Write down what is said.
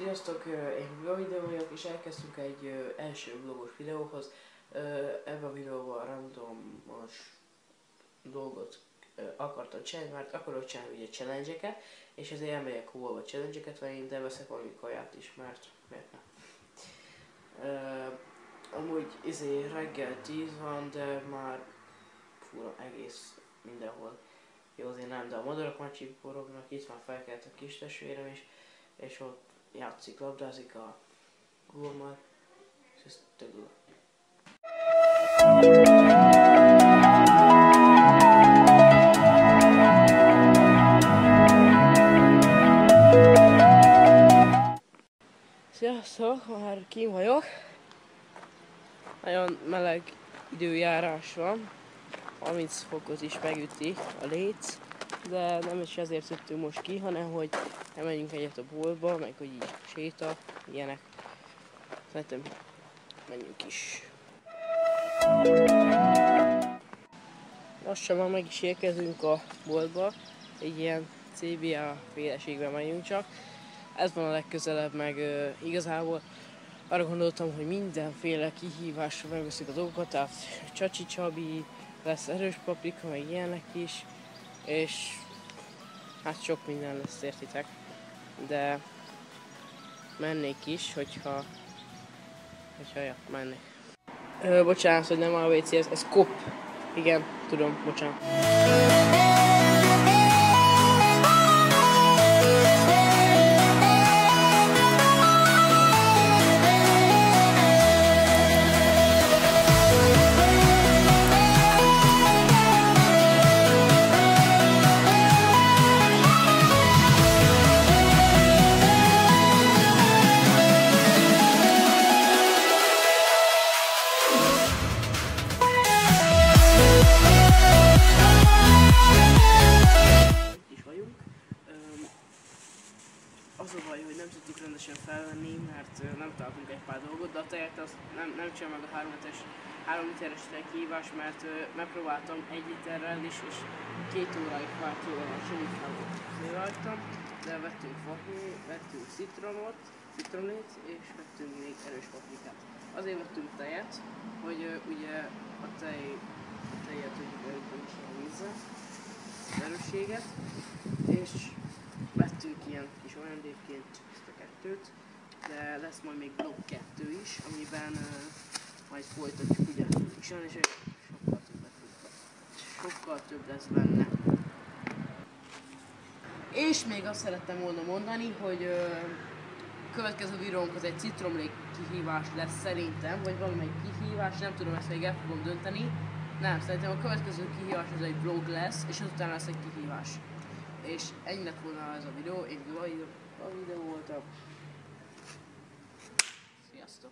Sziasztok, én videó vagyok, és elkezdtünk egy első vlogos videóhoz. Ebben a videóban randomos dolgot akartam csinálni, mert akarok csinálni ugye challenge-eket, és ezért elmegyek hova challenge-eket venni, de veszek valami kaját is, mert miért nem. Amúgy reggel 10 van, de már fura egész mindenhol. Jó, azért nem, de a madarak már csiporognak, itt már felkelt a kis testvérem is, és ott játszik, labdázik a gólmal, és ez tök jó. Sziasztok, már kim vagyok. Nagyon meleg időjárás van, 30 fokot is megüti a léc, de nem is ezért jöttünk most ki, hanem hogy elmegyünk egyet a boltba, meg hogy így séta, ilyenek. Szerintem menjünk is. Lassan már meg is érkezünk a boltba, egy ilyen CBA féleségben megyünk csak. Ez van a legközelebb, meg igazából arra gondoltam, hogy mindenféle kihívásra megveszik a dolgokat, tehát Csacsi Csabi, lesz erős paprika, meg ilyenek is, és hát sok minden lesz, értitek, de mennék is, hogyha ja, mennék. Bocsánat, hogy nem a WC, ez kop. Igen, tudom, bocsánat. Az a baj, hogy nem tudtuk rendesen felvenni, mert nem találtunk egy pár dolgot, de a tejet azt nem csinál meg a 3 literes kihívás, mert megpróbáltam 1 literrel is, és 2 óráig várt jól a semmit fel volt rajtam, de vettünk faknét, vettünk citromlét, és vettünk még erős paprikát. Azért vettünk tejet, hogy ugye a tejet tudjuk elütni a vízzel, az erősséget, és vettünk ilyen kis ajándékként ezt a 2-t, de lesz majd még vlog 2 is, amiben majd folytatjuk ugye és sokkal több lesz benne. És még azt szerettem volna mondani, hogy következő videónk az egy citromlé kihívás lesz szerintem, vagy valamelyik kihívás, nem tudom, ezt még el fogom dönteni. Nem, szerintem a következő kihívás az egy vlog lesz, és azután lesz egy kihívás. És ennyi lett volna ez a videó, én a videó voltam. Sziasztok!